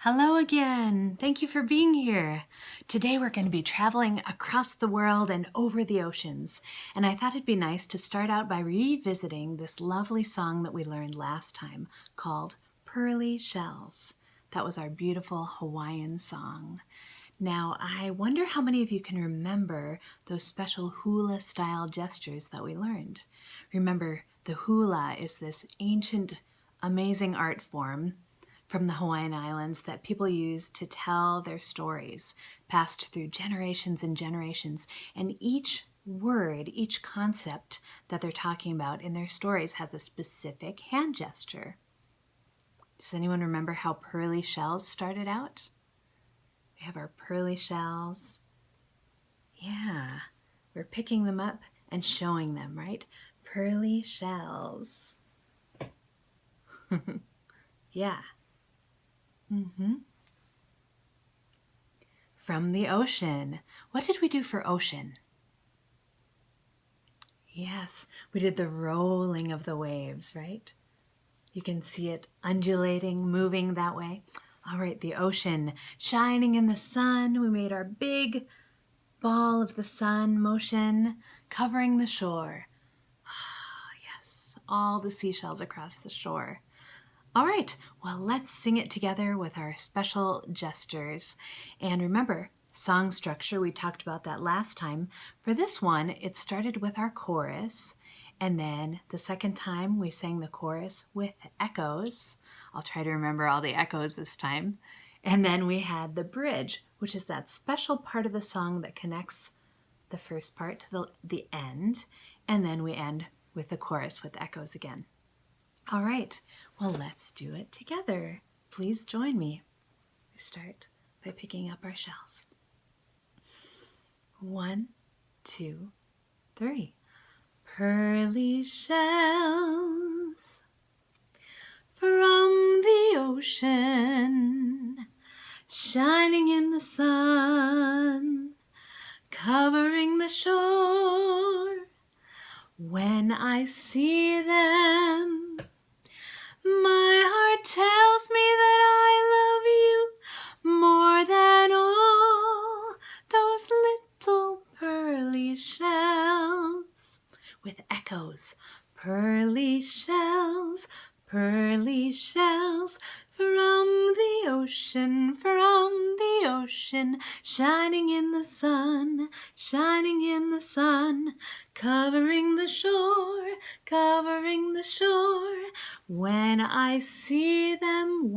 Hello again. Thank you for being here. Today we're going to be traveling across the world and over the oceans. And I thought it'd be nice to start out by revisiting this lovely song that we learned last time called Pearly Shells. That was our beautiful Hawaiian song. Now, I wonder how many of you can remember those special hula style gestures that we learned. Remember, the hula is this ancient, amazing art form from the Hawaiian Islands that people use to tell their stories, passed through generations and generations. And each word, each concept that they're talking about in their stories has a specific hand gesture. Does anyone remember how pearly shells started out? We have our pearly shells. Yeah, we're picking them up and showing them, right? Pearly shells. Yeah. From the ocean. What did we do for ocean? Yes, we did the rolling of the waves, right? You can see it undulating, moving that way. All right, the ocean shining in the sun. We made our big ball of the sun motion covering the shore. Ah, yes, all the seashells across the shore. All right, well, let's sing it together with our special gestures. And remember, song structure, we talked about that last time. For this one, it started with our chorus, and then the second time we sang the chorus with echoes. I'll try to remember all the echoes this time. And then we had the bridge, which is that special part of the song that connects the first part to the end, and then we end with the chorus with echoes again. All right, well, let's do it together. Please join me. We start by picking up our shells. 1, 2, 3. Pearly shells from the ocean, shining in the sun, covering the shore. When I see them, my heart tells me that I love you more than all those little pearly shells. With echoes, pearly shells from the ocean, shining in the sun, covering the shore. When I see them,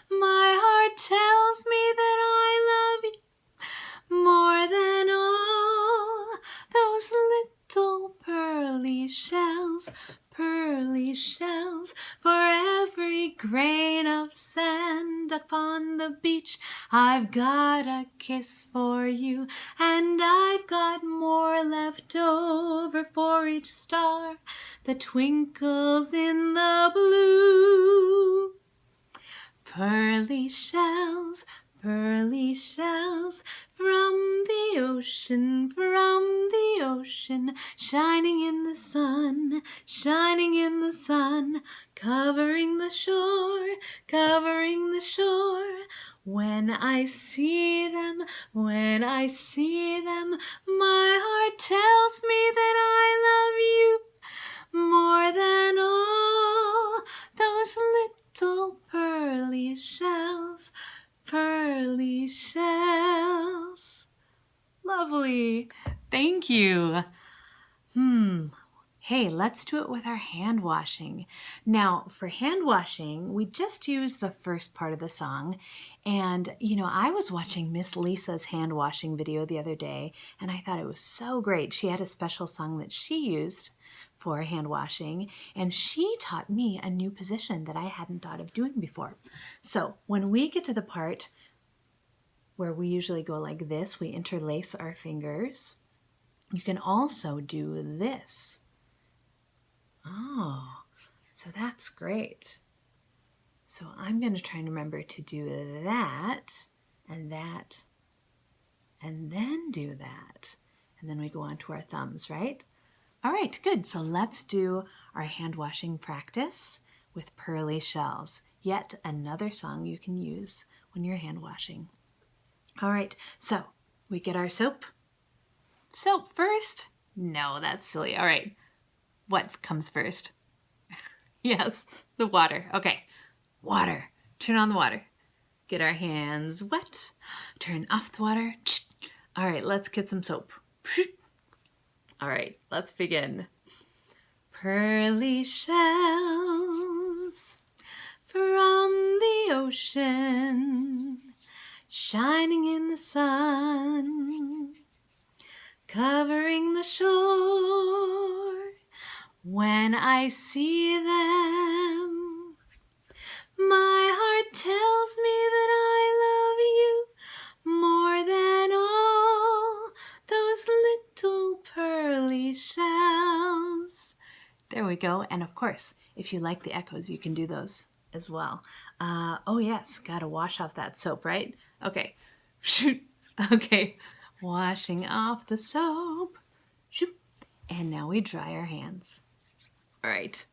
my heart tells me that I love you more than all those little pearly shells, for every grain of sand upon the beach. I've got a kiss for you, and I've got more left over for each star that twinkles in the blue. Pearly shells from the ocean, shining in the sun, covering the shore. When I see them, my heart tells me that I love you more than all those little pearly shells. Lovely. Thank you. Hey, let's do it with our hand washing. Now, for hand washing, we just use the first part of the song. And, I was watching Miss Lisa's hand washing video the other day, and I thought it was so great. She had a special song that she used for hand washing, and she taught me a new position that I hadn't thought of doing before. So when we get to the part where we usually go like this, we interlace our fingers. You can also do this. Oh, so that's great. So I'm going to try and remember to do that, and then do that. And then we go on to our thumbs, right? All right, good. So let's do our hand washing practice with pearly shells. yet another song you can use when you're hand washing. All right, so we get our soap. Soap first? No, that's silly. All right, what comes first? Yes, the water. Okay, water. Turn on the water. Get our hands wet. Turn off the water. All right, let's get some soap. All right, let's begin. Pearly shells from the ocean, shining in the sun, covering the shore. When I see them, my heart tells me that I love you more than all those little pearly shells. There we go. And of course, if you like the echoes, you can do those as well. Oh yes, gotta wash off that soap, right? Okay, shoot. Okay, washing off the soap. Shoot. And now we dry our hands. All right,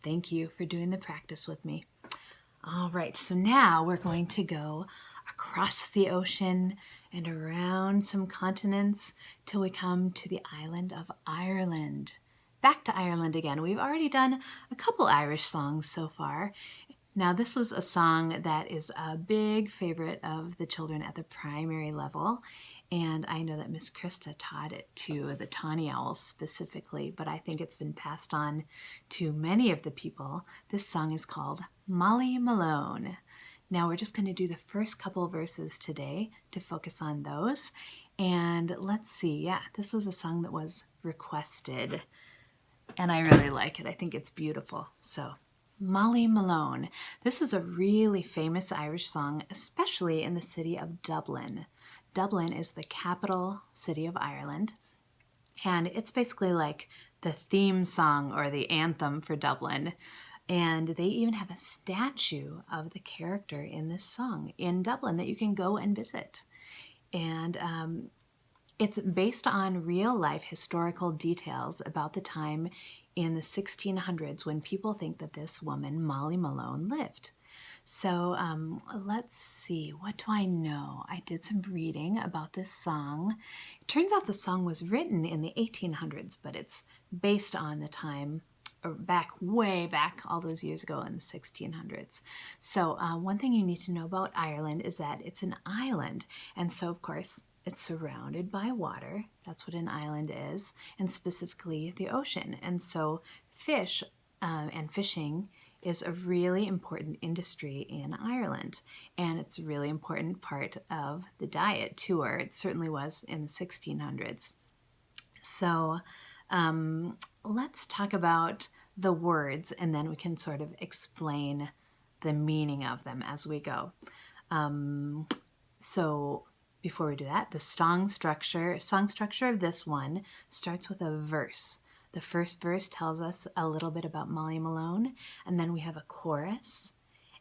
thank you for doing the practice with me. All right, so now we're going to go across the ocean and around some continents till we come to the island of Ireland. Back to Ireland again. We've already done a couple Irish songs so far. Now this was a song that is a big favorite of the children at the primary level, and I know that Miss Krista taught it to the Tawny Owls specifically, but I think it's been passed on to many of the people. This song is called Molly Malone. Now we're just going to do the first couple verses today to focus on those. And let's see, yeah, this was a song that was requested, and I really like it. I think it's beautiful. So, Molly Malone. This is a really famous Irish song, especially in the city of Dublin. Dublin is the capital city of Ireland, and it's basically like the theme song or the anthem for Dublin. And they even have a statue of the character in this song in Dublin that you can go and visit. And it's based on real-life historical details about the time in the 1600s when people think that this woman, Molly Malone, lived. So let's see, what do I know? I did some reading about this song. It turns out the song was written in the 1800s, but it's based on the time way back, all those years ago in the 1600s. So one thing you need to know about Ireland is that it's an island. And so, of course, it's surrounded by water. That's what an island is, and specifically the ocean. And so fish and fishing is a really important industry in Ireland. And it's a really important part of the diet too, or it certainly was in the 1600s. So let's talk about the words, and then we can sort of explain the meaning of them as we go. So before we do that, the song structure of this one starts with a verse. The first verse tells us a little bit about Molly Malone, and then we have a chorus,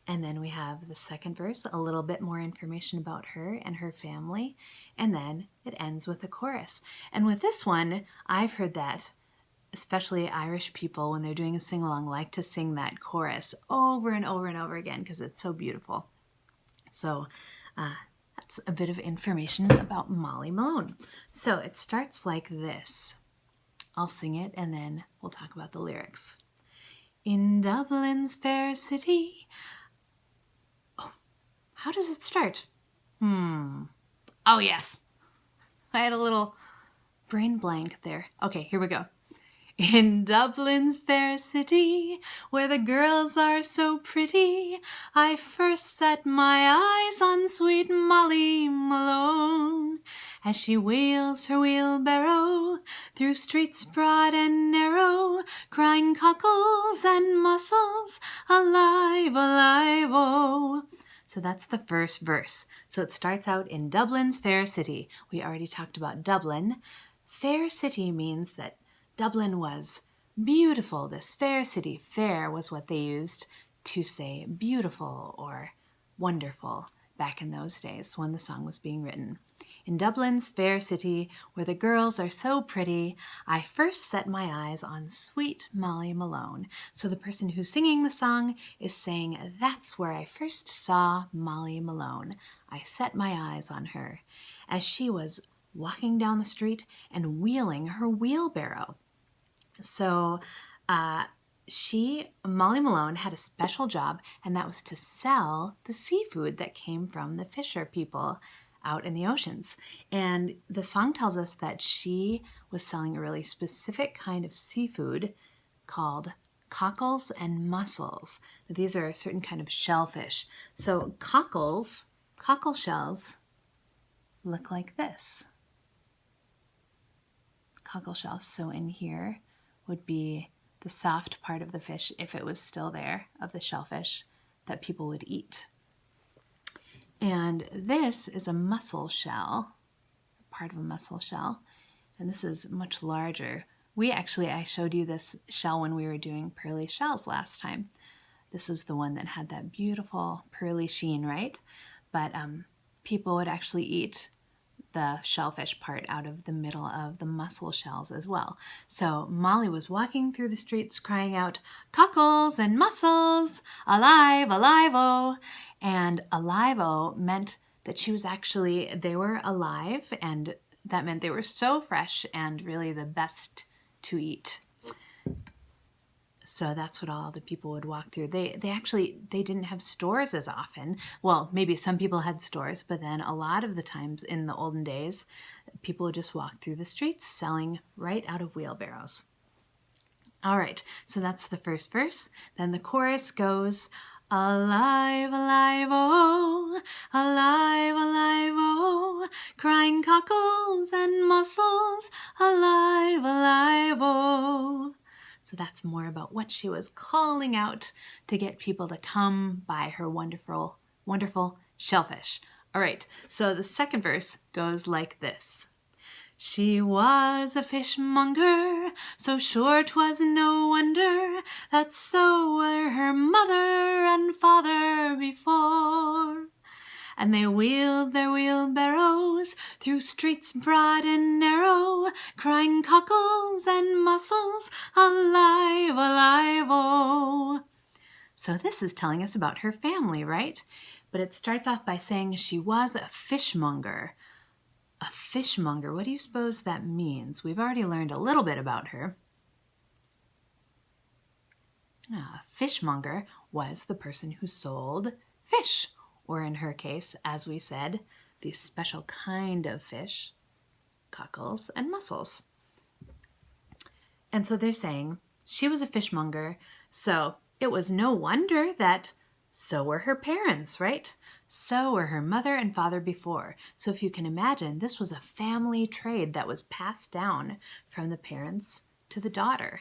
and then we have the second verse, a little bit more information about her and her family, and then it ends with a chorus. And with this one, I've heard that especially Irish people, when they're doing a sing-along, like to sing that chorus over and over and over again because it's so beautiful. So that's a bit of information about Molly Malone. So it starts like this. I'll sing it and then we'll talk about the lyrics. In Dublin's fair city. Oh, how does it start? Oh, yes. I had a little brain blank there. Okay, here we go. In Dublin's fair city, where the girls are so pretty, I first set my eyes on sweet Molly Malone, as she wheels her wheelbarrow through streets broad and narrow, crying cockles and mussels, alive, alive, oh. So that's the first verse. So it starts out in Dublin's fair city. We already talked about Dublin. Fair city means that Dublin was beautiful, this fair city. Fair was what they used to say beautiful or wonderful. back in those days when the song was being written. In Dublin's fair city, where the girls are so pretty, I first set my eyes on sweet Molly Malone. So the person who's singing the song is saying, that's where I first saw Molly Malone. I set my eyes on her as she was walking down the street and wheeling her wheelbarrow. So Molly Malone had a special job, and that was to sell the seafood that came from the fisher people out in the oceans. And the song tells us that she was selling a really specific kind of seafood called cockles and mussels. These are a certain kind of shellfish. So cockle shells look like this. Cockle shells. So in here would be the soft part of the fish, if it was still there, of the shellfish that people would eat. And this is a mussel shell, part of a mussel shell, and this is much larger. I showed you this shell when we were doing pearly shells last time. This is the one that had that beautiful pearly sheen, right? But people would actually eat the shellfish part out of the middle of the mussel shells as well. So Molly was walking through the streets crying out, cockles and mussels, alive, alive-o. And alive-o meant that they were alive, and that meant they were so fresh and really the best to eat. So that's what all the people would walk through. They didn't have stores as often. Well, maybe some people had stores, but then a lot of the times in the olden days, people would just walk through the streets selling right out of wheelbarrows. All right, so that's the first verse. Then the chorus goes, alive, alive, oh, alive, alive, oh, crying cockles and mussels, alive, alive, oh. So that's more about what she was calling out to get people to come buy her wonderful, wonderful shellfish. All right, so the second verse goes like this. She was a fishmonger, so sure 'twas no wonder that so were her mother and father before. And they wheeled their wheelbarrows through streets broad and narrow, crying cockles and mussels, alive, alive, oh. So this is telling us about her family, right? But it starts off by saying she was a fishmonger. A fishmonger, what do you suppose that means? We've already learned a little bit about her. A fishmonger was the person who sold fish, or in her case, as we said, the special kind of fish, cockles and mussels. And so they're saying she was a fishmonger, so it was no wonder that so were her parents, right? So were her mother and father before. So if you can imagine, this was a family trade that was passed down from the parents to the daughter.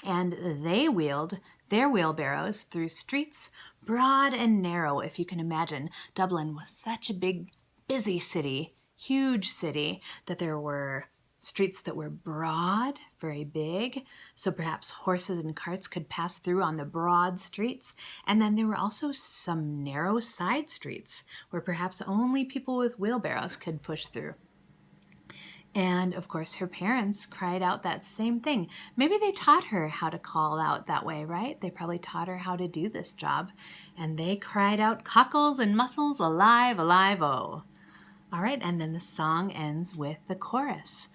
And they wheeled their wheelbarrows through streets broad and narrow. If you can imagine, Dublin was such a big, busy city, huge city, that there were streets that were broad, very big, so perhaps horses and carts could pass through on the broad streets. And then there were also some narrow side streets where perhaps only people with wheelbarrows could push through. And of course, her parents cried out that same thing. Maybe they taught her how to call out that way, right? They probably taught her how to do this job. And they cried out, cockles and mussels, alive, alive, oh. All right, and then the song ends with the chorus.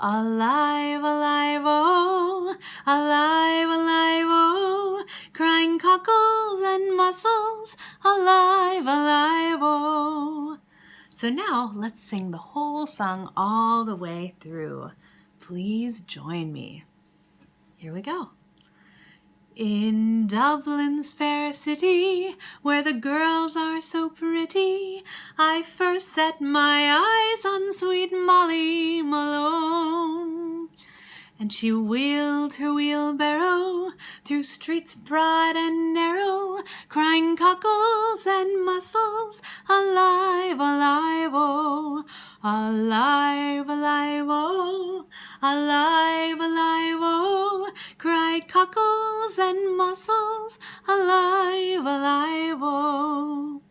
Alive, alive, oh, alive, alive, oh, crying cockles and mussels, alive, alive, oh. So now let's sing the whole song all the way through. Please join me. Here we go. In Dublin's fair city, where the girls are so pretty, I first set my eyes on sweet Molly Malone. And she wheeled her wheelbarrow through streets broad and narrow, crying cockles and mussels, alive, alive, oh, alive, alive, oh, alive, alive, oh, cried cockles and mussels, alive, alive, oh.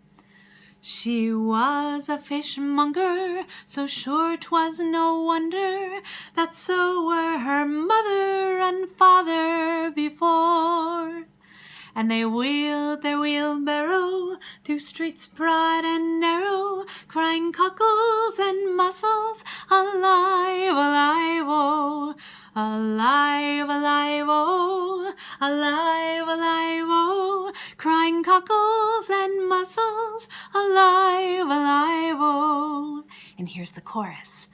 She was a fishmonger, so sure 'twas no wonder that so were her mother and father before. And they wheeled their wheelbarrow through streets broad and narrow, crying cockles and mussels, alive, alive, oh, alive, alive, oh, alive, alive, oh, crying cockles and mussels, alive, alive, oh. And here's the chorus.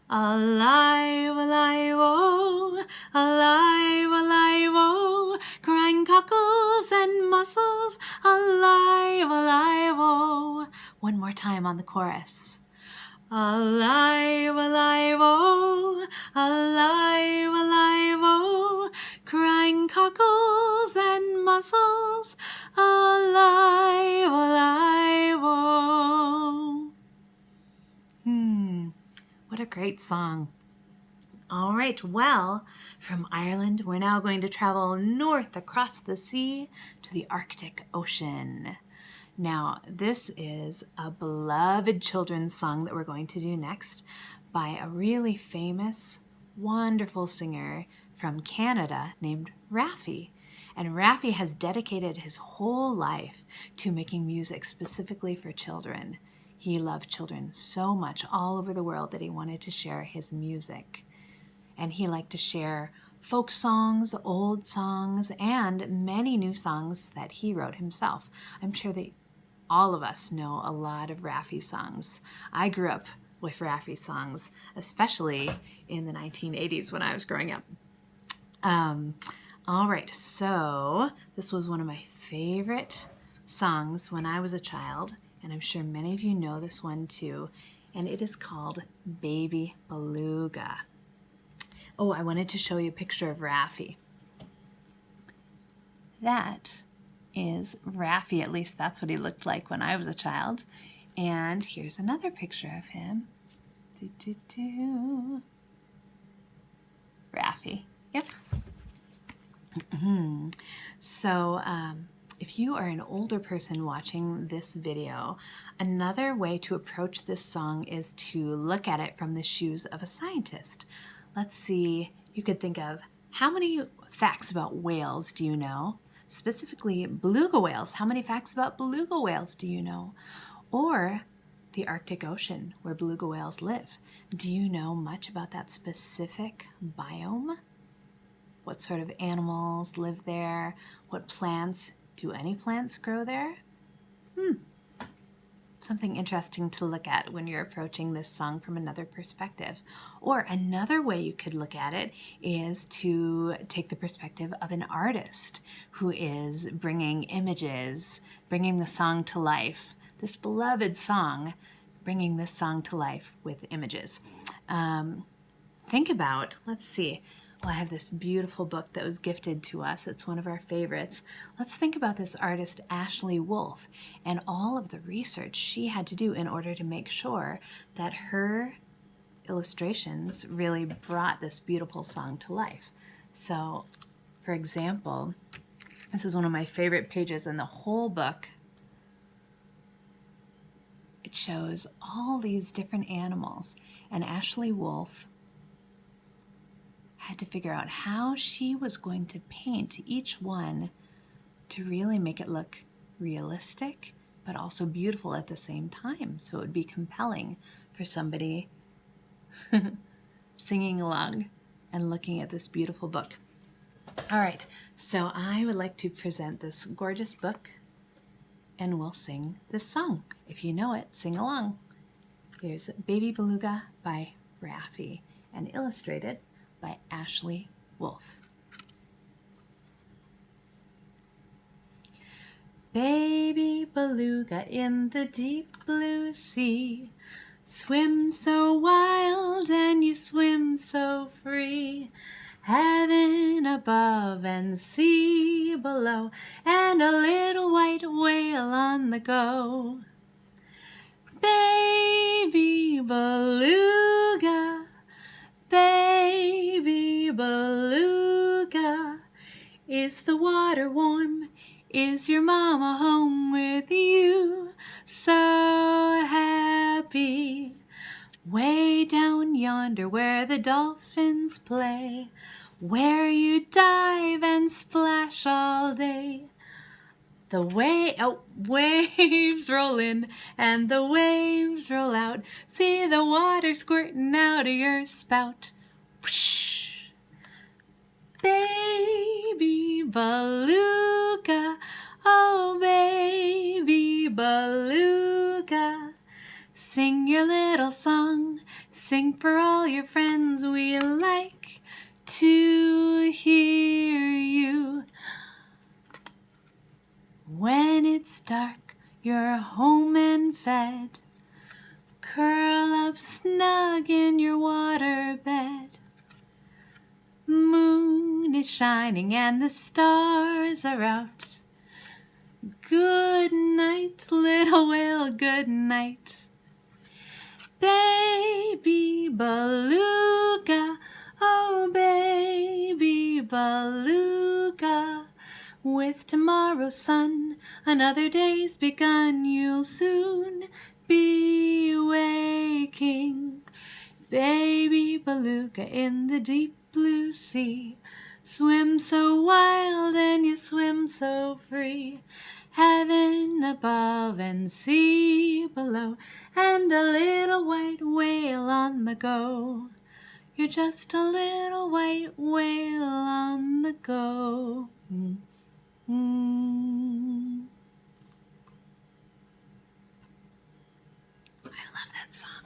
Alive, alive, oh, alive, alive, oh, crying cockles and mussels, alive, alive, oh. One more time on the chorus. Alive, alive, oh, alive, alive, oh, crying cockles and mussels, alive, alive, oh. What a great song. All right, well, from Ireland, we're now going to travel north across the sea to the Arctic Ocean. Now, this is a beloved children's song that we're going to do next by a really famous, wonderful singer from Canada named Raffi. And Raffi has dedicated his whole life to making music specifically for children. He loved children so much all over the world that he wanted to share his music. And he liked to share folk songs, old songs, and many new songs that he wrote himself. I'm sure that all of us know a lot of Raffi songs. I grew up with Raffi songs, especially in the 1980s when I was growing up. All right, so this was one of my favorite songs when I was a child. And I'm sure many of you know this one too, and it is called Baby Beluga. Oh, I wanted to show you a picture of Raffi. That is Raffi, at least that's what he looked like when I was a child. And here's another picture of him. Raffi, yep. So, if you are an older person watching this video, another way to approach this song is to look at it from the shoes of a scientist. Let's see, you could think of how many facts about whales do you know? Specifically, beluga whales. How many facts about beluga whales do you know? Or the Arctic Ocean, where beluga whales live. Do you know much about that specific biome? What sort of animals live there? What plants? Do any plants grow there? Something interesting to look at when you're approaching this song from another perspective. Or another way you could look at it is to take the perspective of an artist who is bringing images, bringing the song to life. This beloved song, bringing this song to life with images. Think about, let's see. Well, I have this beautiful book that was gifted to us. It's one of our favorites. Let's think about this artist, Ashley Wolf, and all of the research she had to do in order to make sure that her illustrations really brought this beautiful song to life. So, for example, this is one of my favorite pages in the whole book. It shows all these different animals, and Ashley Wolf had to figure out how she was going to paint each one to really make it look realistic, but also beautiful at the same time. So it would be compelling for somebody singing along and looking at this beautiful book. All right, so I would like to present this gorgeous book and we'll sing this song. If you know it, sing along. Here's Baby Beluga by Raffi and illustrated by Ashley Wolf. Baby beluga in the deep blue sea, swim so wild and you swim so free. Heaven above and sea below, and a little white whale on the go. Baby beluga, baby beluga, is the water warm? Is your mama home with you? So wander where the dolphins play, where you dive and splash all day. The waves roll in and the waves roll out. See the water squirting out of your spout. Whoosh. Baby beluga, oh baby beluga, sing your little song, sing for all your friends. We like to hear you. When it's dark, you're home and fed, curl up snug in your water bed. Moon is shining and the stars are out. Good night, little whale, good night. Baby beluga, oh baby beluga, with tomorrow's sun, another day's begun. You'll soon be waking. Baby beluga in the deep blue sea, swim so wild and you swim so free. Heaven above and sea below, and a little white whale on the go. You're just a little white whale on the go. I love that song.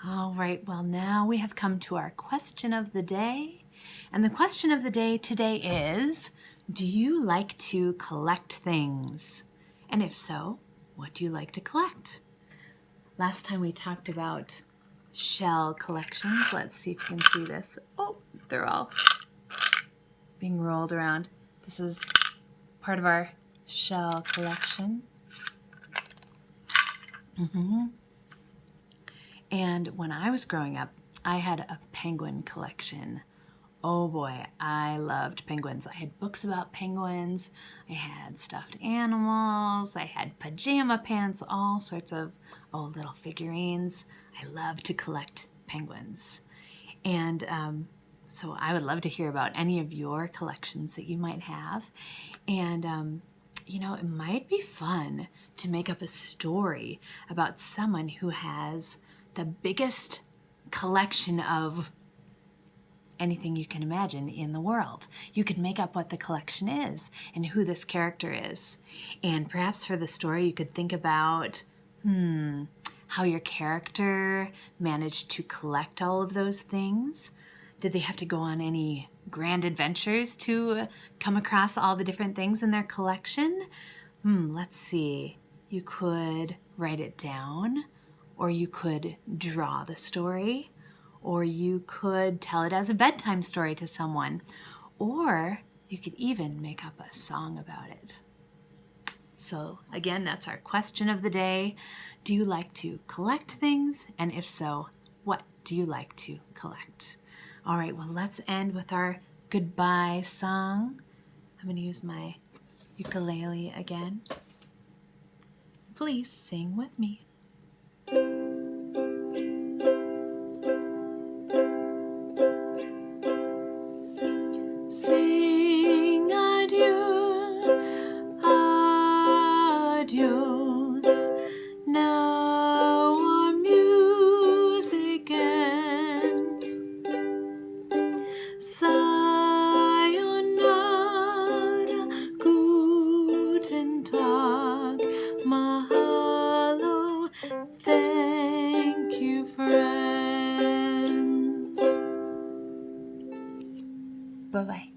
All right, well, now we have come to our question of the day. And the question of the day today is, do you like to collect things? And if so, what do you like to collect? Last time we talked about shell collections. Let's see if you can see this. Oh, they're all being rolled around. This is part of our shell collection. And when I was growing up, I had a penguin collection. Oh boy, I loved penguins. I had books about penguins, I had stuffed animals, I had pajama pants, all sorts of little figurines. I love to collect penguins. And so I would love to hear about any of your collections that you might have. And you know, it might be fun to make up a story about someone who has the biggest collection of anything you can imagine in the world. You could make up what the collection is and who this character is. And perhaps for the story, you could think about, how your character managed to collect all of those things. Did they have to go on any grand adventures to come across all the different things in their collection? Let's see. You could write it down, or you could draw the story, or you could tell it as a bedtime story to someone, or you could even make up a song about it. So again, that's our question of the day. Do you like to collect things? And if so, what do you like to collect? All right, well, let's end with our goodbye song. I'm going to use my ukulele again. Please sing with me. Sing adieu, adios. Now our music ends. Sayonara, guten Tag, mahalo, thank you, friends. Bye-bye.